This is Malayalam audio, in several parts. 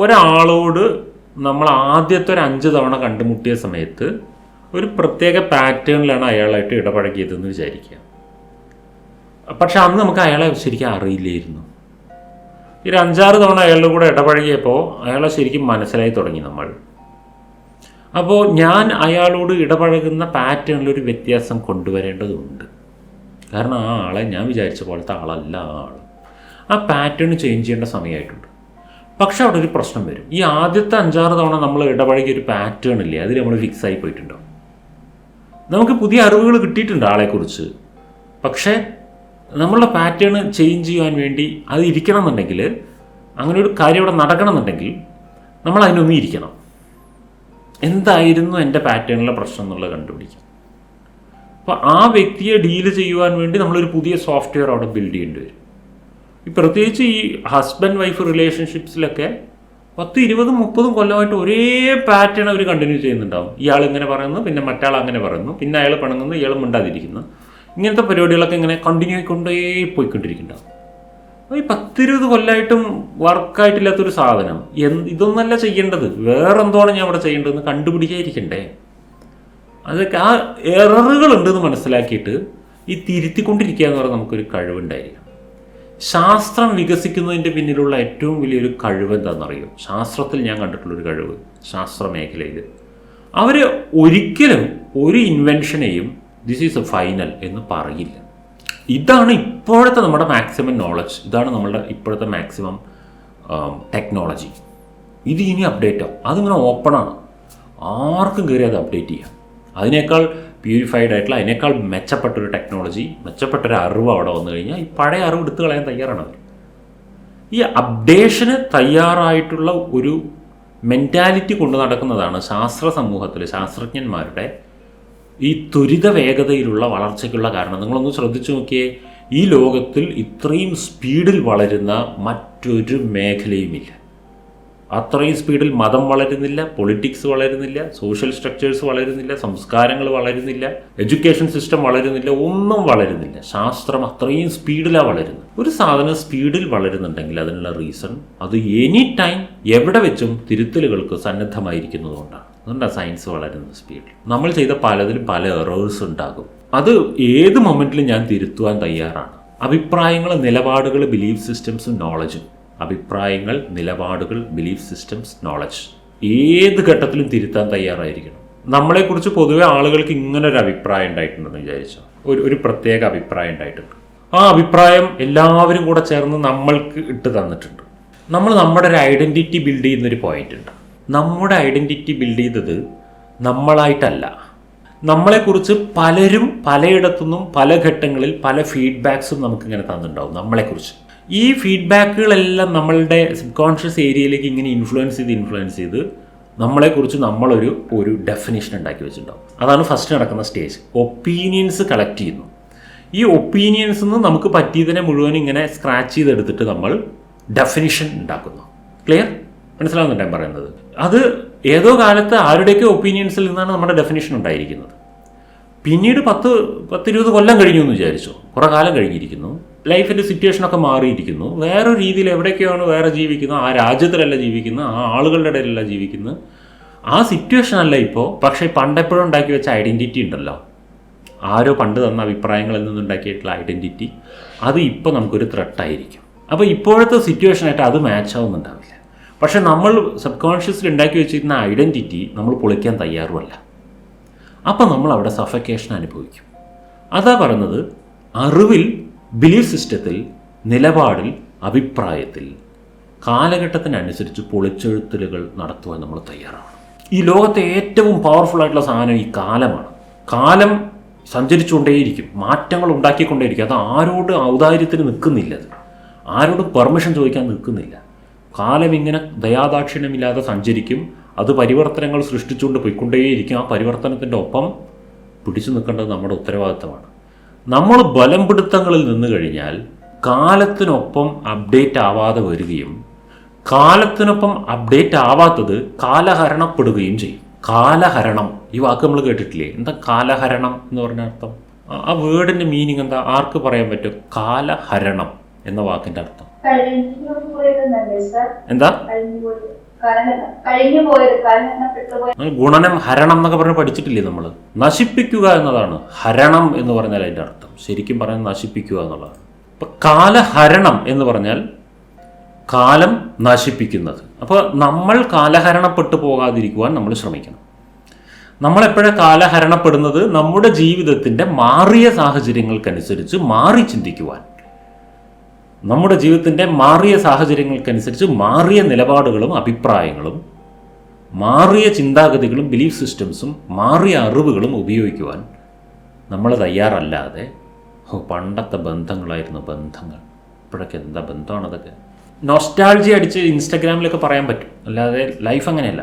ഒരാളോട് നമ്മൾ ആദ്യത്തെ ഒരു 5 തവണ കണ്ടുമുട്ടിയ സമയത്ത് ഒരു പ്രത്യേക പാറ്റേണിലാണ് അയാളായിട്ട് ഇടപഴകിയതെന്ന് വിചാരിക്കുക. പക്ഷെ അന്ന് നമുക്ക് അയാളെ ശരിക്കും അറിയില്ലായിരുന്നു. ഒരു 5-6 തവണ അയാളുടെ കൂടെ ഇടപഴകിയപ്പോൾ അയാളെ ശരിക്കും മനസ്സിലായി തുടങ്ങി നമ്മൾ. അപ്പോൾ ഞാൻ അയാളോട് ഇടപഴകുന്ന പാറ്റേണിലൊരു വ്യത്യാസം കൊണ്ടുവരേണ്ടതുണ്ട്. കാരണം ആ ആളെ ഞാൻ വിചാരിച്ച പോലത്തെ ആളല്ല ആ ആൾ. ആ പാറ്റേൺ ചേഞ്ച് ചെയ്യേണ്ട സമയമായിട്ടുണ്ട്. പക്ഷെ അവിടെ ഒരു പ്രശ്നം വരും. ഈ ആദ്യത്തെ 5-6 തവണ നമ്മൾ ഇടപഴകിയ ഒരു പാറ്റേൺ ഇല്ലേ, അതിൽ നമ്മൾ ഫിക്സ് ആയി പോയിട്ടുണ്ടാവും. നമുക്ക് പുതിയ അറിവുകൾ കിട്ടിയിട്ടുണ്ട് ആളെക്കുറിച്ച്. പക്ഷേ നമ്മളുടെ പാറ്റേൺ ചേഞ്ച് ചെയ്യാൻ വേണ്ടി അത് ഇരിക്കണം എന്നുണ്ടെങ്കിൽ, അങ്ങനെ ഒരു കാര്യം അവിടെ നടക്കണം എന്നുണ്ടെങ്കിൽ നമ്മൾ അതിനൊന്നും ഇരിക്കണം. എന്തായിരുന്നു എൻ്റെ പാറ്റേണിലെ പ്രശ്നം എന്നുള്ളത് കണ്ടുപിടിക്കാം. അപ്പോൾ ആ വ്യക്തിയെ ഡീല് ചെയ്യുവാൻ വേണ്ടി നമ്മളൊരു പുതിയ സോഫ്റ്റ്വെയർ അവിടെ ബിൽഡ് ചെയ്യേണ്ടി വരും. പ്രത്യേകിച്ച് ഈ ഹസ്ബൻഡ് വൈഫ് റിലേഷൻഷിപ്സിലൊക്കെ 10, 20, 30 കൊല്ലമായിട്ട് ഒരേ പാറ്റേൺ അവർ കണ്ടിന്യൂ ചെയ്യുന്നുണ്ടാവും. ഇയാൾ ഇങ്ങനെ പറയുന്നു, പിന്നെ മറ്റാൾ അങ്ങനെ പറയുന്നു, പിന്നെ അയാൾ പിണങ്ങുന്നു, ഇയാൾ മിണ്ടാതിരിക്കുന്നു. ഇങ്ങനത്തെ പരിപാടികളൊക്കെ ഇങ്ങനെ കണ്ടിന്യൂ പോയിക്കൊണ്ടിരിക്കുന്നുണ്ടാവും. അപ്പോൾ ഈ 10-20 കൊല്ലമായിട്ടും വർക്കായിട്ടില്ലാത്തൊരു സാധനം ഇതൊന്നല്ല ചെയ്യേണ്ടത്, വേറെന്തോണ് ഞാൻ അവിടെ ചെയ്യേണ്ടതെന്ന് കണ്ടുപിടിക്കാതിരിക്കണ്ടേ. അതൊക്കെ ആ എററുകളുണ്ടെന്ന് മനസ്സിലാക്കിയിട്ട് ഈ തിരുത്തിക്കൊണ്ടിരിക്കുക എന്ന് പറഞ്ഞാൽ നമുക്കൊരു കഴിവുണ്ടായിരിക്കും. ശാസ്ത്രം വികസിക്കുന്നതിൻ്റെ പിന്നിലുള്ള ഏറ്റവും വലിയൊരു കഴിവ് എന്താണെന്നറിയോ? ശാസ്ത്രത്തിൽ ഞാൻ കണ്ടിട്ടുള്ളൊരു കഴിവ്, ശാസ്ത്ര മേഖലയിൽ അവർ ഒരിക്കലും ഒരു ഇൻവെൻഷനെയും ദിസ് ഈസ് എ ഫൈനൽ എന്ന് പറയില്ല. ഇതാണ് ഇപ്പോഴത്തെ നമ്മുടെ മാക്സിമം നോളജ്, ഇതാണ് നമ്മളുടെ ഇപ്പോഴത്തെ മാക്സിമം ടെക്നോളജി. ഇത് ഇനി അപ്ഡേറ്റ് ആവും. അതിങ്ങനെ ഓപ്പണാണ്, ആർക്കും കയറി അത് അപ്ഡേറ്റ് ചെയ്യാം. അതിനേക്കാൾ പ്യൂരിഫൈഡ് ആയിട്ടുള്ള, അതിനേക്കാൾ മെച്ചപ്പെട്ടൊരു ടെക്നോളജി, മെച്ചപ്പെട്ടൊരു അറിവ് അവിടെ വന്നു കഴിഞ്ഞാൽ ഈ പഴയ അറിവ് എടുത്തു കളയാൻ തയ്യാറാണ് അവർ. ഈ അപ്ഡേഷന് തയ്യാറായിട്ടുള്ള ഒരു മെൻറ്റാലിറ്റി കൊണ്ട് നടക്കുന്നതാണ് ശാസ്ത്ര സമൂഹത്തിൽ ശാസ്ത്രജ്ഞന്മാരുടെ ഈ ത്വരിത വേഗതയിലുള്ള വളർച്ചയ്ക്കുള്ള കാരണം. നിങ്ങളൊന്ന് ശ്രദ്ധിച്ചു നോക്കിയേ, ഈ ലോകത്തിൽ ഇത്രയും സ്പീഡിൽ വളരുന്ന മറ്റൊരു മേഖലയുമില്ല. അത്രയും സ്പീഡിൽ മതം വളരുന്നില്ല, പൊളിറ്റിക്സ് വളരുന്നില്ല, സോഷ്യൽ സ്ട്രക്ചേഴ്സ് വളരുന്നില്ല, സംസ്കാരങ്ങൾ വളരുന്നില്ല, എഡ്യൂക്കേഷൻ സിസ്റ്റം വളരുന്നില്ല, ഒന്നും വളരുന്നില്ല. ശാസ്ത്രം അത്രയും സ്പീഡിലാണ് വളരുന്നത്. ഒരു സാധനം സ്പീഡിൽ വളരുന്നുണ്ടെങ്കിൽ അതിനുള്ള റീസൺ അത് എനി ടൈം എവിടെ വെച്ചും തിരുത്തലുകൾക്ക് സന്നദ്ധമായിരിക്കുന്നതുകൊണ്ടാണ്. അതുകൊണ്ടാണ് സയൻസ് വളരുന്ന സ്പീഡിൽ. നമ്മൾ ചെയ്ത പലതിലും പല എറേഴ്സ് ഉണ്ടാകും. അത് ഏത് മൊമെന്റിലും ഞാൻ തിരുത്തുവാൻ തയ്യാറാണ്. അഭിപ്രായങ്ങൾ, നിലപാടുകൾ, ബിലീഫ് സിസ്റ്റംസും നോളജും. അഭിപ്രായങ്ങൾ, നിലപാടുകൾ, ബിലീഫ് സിസ്റ്റംസ്, നോളജ് ഏത് ഘട്ടത്തിലും തിരുത്താൻ തയ്യാറായിരിക്കണം. നമ്മളെക്കുറിച്ച് പൊതുവെ ആളുകൾക്ക് ഇങ്ങനൊരു അഭിപ്രായം ഉണ്ടായിട്ടുണ്ടെന്ന് വിചാരിച്ചോ, ഒരു പ്രത്യേക അഭിപ്രായം ഉണ്ടായിട്ടുണ്ട്. ആ അഭിപ്രായം എല്ലാവരും കൂടെ ചേർന്ന് നമ്മൾക്ക് ഇട്ട് തന്നിട്ടുണ്ട്. നമ്മൾ നമ്മുടെ ഒരു ഐഡൻറ്റിറ്റി ബിൽഡ് ചെയ്യുന്നൊരു പോയിന്റ് ഉണ്ട്. നമ്മുടെ ഐഡൻറ്റിറ്റി ബിൽഡ് ചെയ്തത് നമ്മളായിട്ടല്ല. നമ്മളെക്കുറിച്ച് പലരും പലയിടത്തുനിന്നും പല ഘട്ടങ്ങളിൽ പല ഫീഡ്ബാക്സും നമുക്കിങ്ങനെ തന്നിട്ടുണ്ടാവും നമ്മളെക്കുറിച്ച്. ഈ ഫീഡ്ബാക്കുകളെല്ലാം നമ്മളുടെ സബ് കോൺഷ്യസ് ഏരിയയിലേക്ക് ഇങ്ങനെ ഇൻഫ്ലുവൻസ് ചെയ്ത് നമ്മളെക്കുറിച്ച് നമ്മളൊരു ഡെഫിനേഷൻ ഉണ്ടാക്കി വെച്ചിട്ടുണ്ടാവും. അതാണ് ഫസ്റ്റ് നടക്കുന്ന സ്റ്റേജ്. ഒപ്പീനിയൻസ് കളക്ട് ചെയ്യുന്നു. ഈ ഒപ്പീനിയൻസ് നിന്ന് നമുക്ക് പറ്റിയതിനെ മുഴുവൻ ഇങ്ങനെ സ്ക്രാച്ച് ചെയ്തെടുത്തിട്ട് നമ്മൾ ഡെഫിനിഷൻ ഉണ്ടാക്കുന്നു. ക്ലിയർ? മനസ്സിലാവുന്നുണ്ട് ഞാൻ പറയുന്നത്? അത് ഏതോ കാലത്ത് ആരുടെയൊക്കെ ഒപ്പീനിയൻസിൽ നിന്നാണ് നമ്മുടെ ഡെഫിനിഷൻ ഉണ്ടായിരിക്കുന്നത്. പിന്നീട് 10-20 കൊല്ലം കഴിഞ്ഞു എന്ന് വിചാരിച്ചു, കുറേ കാലം കഴിഞ്ഞിരിക്കുന്നു, ലൈഫിൻ്റെ സിറ്റുവേഷനൊക്കെ മാറിയിരിക്കുന്നു, വേറെ രീതിയിൽ എവിടേക്കാണ് വേറെ ജീവിക്കുന്നത്, ആ രാജ്യത്തിലല്ല ജീവിക്കുന്നത്, ആ ആളുകളുടെ ഇടയിലല്ല ജീവിക്കുന്നത്, ആ സിറ്റുവേഷൻ അല്ല ഇപ്പോൾ. പക്ഷേ പണ്ടെപ്പോഴും ഉണ്ടാക്കി വെച്ച ഐഡൻറ്റിറ്റി ഉണ്ടല്ലോ, ആരോ പണ്ട് തന്ന അഭിപ്രായങ്ങളിൽ നിന്നുണ്ടാക്കിയിട്ടുള്ള ഐഡൻറ്റിറ്റി, അത് ഇപ്പോൾ നമുക്കൊരു ത്രെട്ടായിരിക്കും. അപ്പോൾ ഇപ്പോഴത്തെ സിറ്റുവേഷനായിട്ട് അത് മാച്ച് ആവുന്നുണ്ടാവില്ല. പക്ഷേ നമ്മൾ സബ് കോൺഷ്യസിൽ ഉണ്ടാക്കി വെച്ചിരുന്ന ഐഡൻറ്റിറ്റി നമ്മൾ പൊളിക്കാൻ തയ്യാറുമല്ല. അപ്പം നമ്മൾ അവിടെ സഫക്കേഷൻ അനുഭവിക്കും. അതാ പറയുന്നത്, അറിവിൽ, ബിലീഫ് സിസ്റ്റത്തിൽ, നിലപാടിൽ, അഭിപ്രായത്തിൽ കാലഘട്ടത്തിനനുസരിച്ച് പൊളിച്ചെഴുത്തലുകൾ നടത്തുവാൻ നമ്മൾ തയ്യാറാണ്. ഈ ലോകത്തെ ഏറ്റവും പവർഫുൾ ആയിട്ടുള്ള സാധനം ഈ കാലമാണ്. കാലം സഞ്ചരിച്ചുകൊണ്ടേയിരിക്കും, മാറ്റങ്ങൾ ഉണ്ടാക്കിക്കൊണ്ടേയിരിക്കും. അത് ആരോട് ഔദാര്യത്തിന് നിൽക്കുന്നില്ല, അത് ആരോടും പെർമിഷൻ ചോദിക്കാൻ നിൽക്കുന്നില്ല. കാലം ഇങ്ങനെ ദയാദാക്ഷിണ്യമില്ലാതെ സഞ്ചരിക്കും. അത് പരിവർത്തനങ്ങൾ സൃഷ്ടിച്ചുകൊണ്ട് പോയിക്കൊണ്ടേയിരിക്കും. ആ പരിവർത്തനത്തിൻ്റെ ഒപ്പം പിടിച്ചു നിൽക്കേണ്ടത് നമ്മുടെ ഉത്തരവാദിത്തമാണ്. നമ്മൾ ബലം പിടുത്തങ്ങളിൽ നിന്ന് കഴിഞ്ഞാൽ കാലത്തിനൊപ്പം അപ്ഡേറ്റ് ആവാതെ വരികയും കാലത്തിനൊപ്പം അപ്ഡേറ്റ് ആവാത്തത് കാലഹരണപ്പെടുകയും ചെയ്യും. കാലഹരണം, ഈ വാക്ക് നമ്മൾ കേട്ടിട്ടില്ലേ? എന്താ കാലഹരണം എന്ന് പറഞ്ഞ അർത്ഥം? ആ വേർഡിൻ്റെ മീനിങ് എന്താ? ആർക്ക് പറയാൻ പറ്റും? കാലഹരണം എന്ന വാക്കിൻ്റെ അർത്ഥം എന്താ? ഗുണനം ഹരണം എന്നൊക്കെ പറഞ്ഞ് പഠിച്ചിട്ടില്ലേ നമ്മൾ? നശിപ്പിക്കുക എന്നതാണ് ഹരണം എന്ന് പറഞ്ഞാൽ അതിൻ്റെ അർത്ഥം. ശരിക്കും പറഞ്ഞാൽ നശിപ്പിക്കുക എന്നുള്ളതാണ്. അപ്പൊ കാലഹരണം എന്ന് പറഞ്ഞാൽ കാലം നശിപ്പിക്കുന്നത്. അപ്പോൾ നമ്മൾ കാലഹരണപ്പെട്ടു പോകാതിരിക്കുവാൻ നമ്മൾ ശ്രമിക്കണം. നമ്മളെപ്പോഴാണ് കാലഹരണപ്പെടുന്നത്? നമ്മുടെ ജീവിതത്തിൻ്റെ മാറിയ സാഹചര്യങ്ങൾക്കനുസരിച്ച് മാറി ചിന്തിക്കുവാൻ, നമ്മുടെ ജീവിതത്തിൻ്റെ മാറിയ സാഹചര്യങ്ങൾക്കനുസരിച്ച് മാറിയ നിലപാടുകളും അഭിപ്രായങ്ങളും മാറിയ ചിന്താഗതികളും ബിലീഫ് സിസ്റ്റംസും മാറിയ അറിവുകളും ഉപയോഗിക്കുവാൻ നമ്മൾ തയ്യാറല്ലാതെ പണ്ടത്തെ ബന്ധങ്ങളായിരുന്നു ബന്ധങ്ങൾ, ഇപ്പോഴൊക്കെ എന്താ ബന്ധമാണ് അതൊക്കെ. നൊസ്റ്റാൾജി അടിച്ച് ഇൻസ്റ്റാഗ്രാമിലൊക്കെ പറയാൻ പറ്റും, അല്ലാതെ ലൈഫ് അങ്ങനെയല്ല.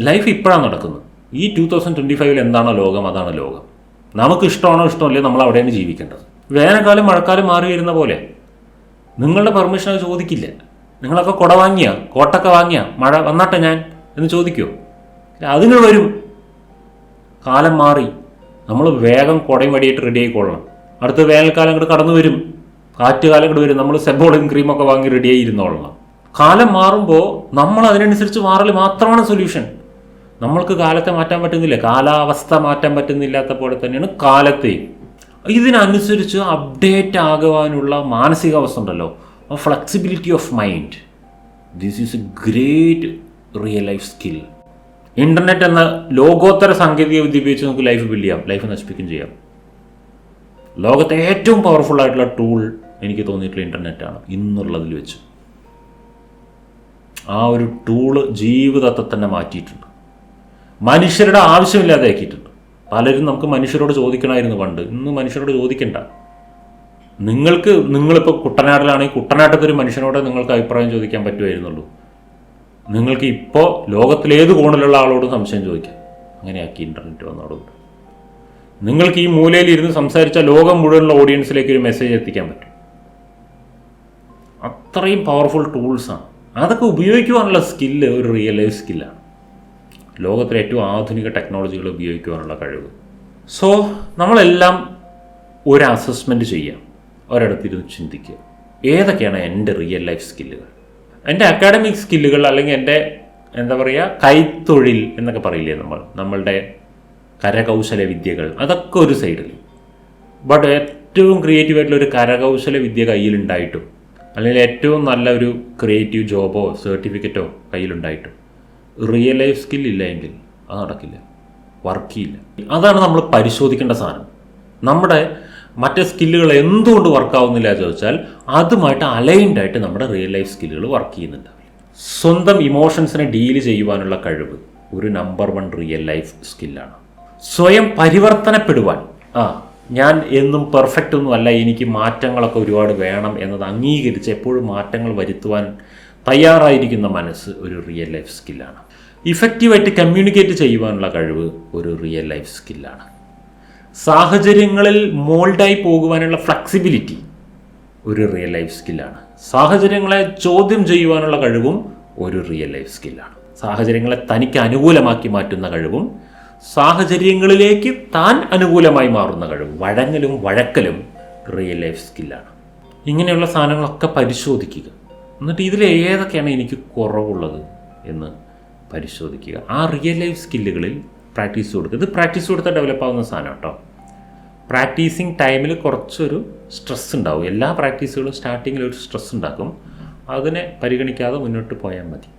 ലൈഫ് ഇപ്പോഴാണ് നടക്കുന്നത്. ഈ 2025 എന്താണോ ലോകം അതാണ് ലോകം. നമുക്ക് ഇഷ്ടമാണോ ഇഷ്ടമല്ലേ നമ്മൾ അവിടെയാണ് ജീവിക്കേണ്ടത്. വേനൽക്കാലം മഴക്കാലം മാറി വരുന്ന പോലെ നിങ്ങളുടെ പെർമിഷൻ അത് ചോദിക്കില്ല. നിങ്ങളൊക്കെ കുട വാങ്ങിയ കോട്ടൊക്കെ വാങ്ങിയ മഴ വന്നാട്ടെ ഞാൻ എന്ന് ചോദിക്കുമോ? അതിന് വരും. കാലം മാറി, നമ്മൾ വേഗം കുടയും വടിയായിട്ട് റെഡി ആയിക്കൊള്ളണം. അടുത്ത വേനൽക്കാലം അങ്ങോട്ട് കടന്നു വരും, കാറ്റുകാലം അങ്ങോട്ട് വരും, നമ്മൾ സെബോളിൻ ക്രീമൊക്കെ വാങ്ങി റെഡിയായി ഇരുന്നോളണം. കാലം മാറുമ്പോൾ നമ്മൾ അതിനനുസരിച്ച് മാറൽ മാത്രമാണ് സൊല്യൂഷൻ. നമ്മൾക്ക് കാലത്തെ മാറ്റാൻ പറ്റുന്നില്ല, കാലാവസ്ഥ മാറ്റാൻ പറ്റുന്നില്ലാത്ത പോലെ തന്നെയാണ് കാലത്തെയും. ഇതിനനുസരിച്ച് അപ്ഡേറ്റ് ആകുവാനുള്ള മാനസികാവസ്ഥ ഉണ്ടല്ലോ, ആ flexibility of mind, this is A great real life skill. Internet എന്ന ലോകോത്തര സാങ്കേതിക വിദ്യ ഉപയോഗിച്ച് നമുക്ക് ലൈഫ് ബിൽഡ് ചെയ്യാം, ലൈഫ് നശിപ്പിക്കുകയും ചെയ്യാം. ലോകത്തെ ഏറ്റവും പവർഫുൾ ആയിട്ടുള്ള ടൂൾ എനിക്ക് തോന്നിയിട്ടുള്ള ഇൻ്റർനെറ്റാണ് ഇന്നുള്ളതിൽ വെച്ച്. ആ ഒരു ടൂള് ജീവിതത്തെ തന്നെ മാറ്റിയിട്ടുണ്ട്, മനുഷ്യരുടെ ആവശ്യമില്ലാതെ ആക്കിയിട്ടുണ്ട്. പലരും നമുക്ക് മനുഷ്യരോട് ചോദിക്കണമായിരുന്നു പണ്ട്, ഇന്ന് മനുഷ്യരോട് ചോദിക്കണ്ട. നിങ്ങളിപ്പോൾ കുട്ടനാട്ടിലാണെങ്കിൽ കുട്ടനാട്ടത്തെ ഒരു മനുഷ്യനോട് നിങ്ങൾക്ക് അഭിപ്രായം ചോദിക്കാൻ പറ്റുമായിരുന്നുള്ളൂ. നിങ്ങൾക്ക് ഇപ്പോൾ ലോകത്തിലേത് കോണിലുള്ള ആളോടും സംശയം ചോദിക്കാം. അങ്ങനെയാക്കി ഇൻ്റർനെറ്റ് വന്നതോടുകൂടി നിങ്ങൾക്ക് ഈ മൂലയിൽ ഇരുന്ന് സംസാരിച്ച ലോകം മുഴുവനുള്ള ഓഡിയൻസിലേക്ക് ഒരു മെസ്സേജ് എത്തിക്കാൻ പറ്റും. അത്രയും പവർഫുൾ ടൂൾസാണ്. അതൊക്കെ ഉപയോഗിക്കുവാനുള്ള സ്കില്ല് ഒരു റിയൽ ലൈഫ് സ്കില്ലാണ്. ലോകത്തിലെ ഏറ്റവും ആധുനിക ടെക്നോളജികൾ ഉപയോഗിക്കുവാനുള്ള കഴിവ്. സോ നമ്മളെല്ലാം ഒരു അസസ്മെൻറ്റ് ചെയ്യാം, ഒരിടത്തിരുന്ന് ചിന്തിക്കുക, ഏതൊക്കെയാണ് എൻ്റെ റിയൽ ലൈഫ് സ്കില്ലുകൾ. എൻ്റെ അക്കാഡമിക് സ്കില്ലുകൾ അല്ലെങ്കിൽ എൻ്റെ എന്താ പറയുക കൈത്തൊഴിൽ എന്നൊക്കെ പറയില്ലേ നമ്മളുടെ കരകൗശല വിദ്യകൾ, അതൊക്കെ ഒരു സൈഡിൽ. ബട്ട് ഏറ്റവും ക്രിയേറ്റീവായിട്ടുള്ളൊരു കരകൗശല വിദ്യ കയ്യിലുണ്ടായിട്ടും അല്ലെങ്കിൽ ഏറ്റവും നല്ല ഒരു ക്രിയേറ്റീവ് ജോബോ സർട്ടിഫിക്കറ്റോ കയ്യിലുണ്ടായിട്ടും റിയൽ ലൈഫ് സ്കിൽ ഇല്ല എങ്കിൽ അത് നടക്കില്ല, വർക്ക് ചെയ്യില്ല. അതാണ് നമ്മൾ പരിശോധിക്കേണ്ട സാധനം. നമ്മുടെ മറ്റേ സ്കില്ലുകൾ എന്തുകൊണ്ട് വർക്കാവുന്നില്ല ചോദിച്ചാൽ അതുമായിട്ട് അലൈൻഡ് ആയിട്ട് നമ്മുടെ റിയൽ ലൈഫ് സ്കില്ലുകൾ വർക്ക് ചെയ്യുന്നുണ്ടാവില്ല. സ്വന്തം ഇമോഷൻസിനെ ഡീല് ചെയ്യുവാനുള്ള കഴിവ് ഒരു നമ്പർ 1 റിയൽ ലൈഫ് സ്കില്ലാണ്. സ്വയം പരിവർത്തനപ്പെടുവാൻ, ഞാൻ എന്നും പെർഫെക്റ്റ് ഒന്നും അല്ല, എനിക്ക് മാറ്റങ്ങളൊക്കെ ഒരുപാട് വേണം എന്നത് അംഗീകരിച്ച് എപ്പോഴും മാറ്റങ്ങൾ വരുത്തുവാൻ തയ്യാറായിരിക്കുന്ന മനസ്സ് ഒരു റിയൽ ലൈഫ് സ്കില്ലാണ്. ഇഫക്റ്റീവായിട്ട് കമ്മ്യൂണിക്കേറ്റ് ചെയ്യുവാനുള്ള കഴിവ് ഒരു റിയൽ ലൈഫ് സ്കില്ലാണ്. സാഹചര്യങ്ങളിൽ മോൾഡായി പോകുവാനുള്ള ഫ്ലെക്സിബിലിറ്റി ഒരു റിയൽ ലൈഫ് സ്കില്ലാണ്. സാഹചര്യങ്ങളെ ചോദ്യം ചെയ്യുവാനുള്ള കഴിവും ഒരു റിയൽ ലൈഫ് സ്കില്ലാണ്. സാഹചര്യങ്ങളെ തനിക്ക് അനുകൂലമാക്കി മാറ്റുന്ന കഴിവും സാഹചര്യങ്ങളിലേക്ക് താൻ അനുകൂലമായി മാറുന്ന കഴിവും, വഴങ്ങലും വഴക്കലും റിയൽ ലൈഫ് സ്കില്ലാണ്. ഇങ്ങനെയുള്ള സാധനങ്ങളൊക്കെ പരിശോധിക്കുക. എന്നിട്ട് ഇതിൽ ഏതൊക്കെയാണ് എനിക്ക് കുറവുള്ളത് എന്ന് പരിശോധിക്കുക. ആ റിയൽ ലൈഫ് സ്കില്ലുകളിൽ പ്രാക്ടീസ് കൊടുക്കുക. ഇത് പ്രാക്ടീസ് കൊടുത്താൽ ഡെവലപ്പ് ആവുന്ന സാധനം കേട്ടോ. പ്രാക്ടീസിങ് ടൈമിൽ കുറച്ചൊരു സ്ട്രെസ് ഉണ്ടാവും. എല്ലാ പ്രാക്ടീസുകളും സ്റ്റാർട്ടിങ്ങിൽ ഒരു സ്ട്രെസ് ഉണ്ടാക്കും. അതിനെ പരിഗണിക്കാതെ മുന്നോട്ട് പോയാൽ മതി.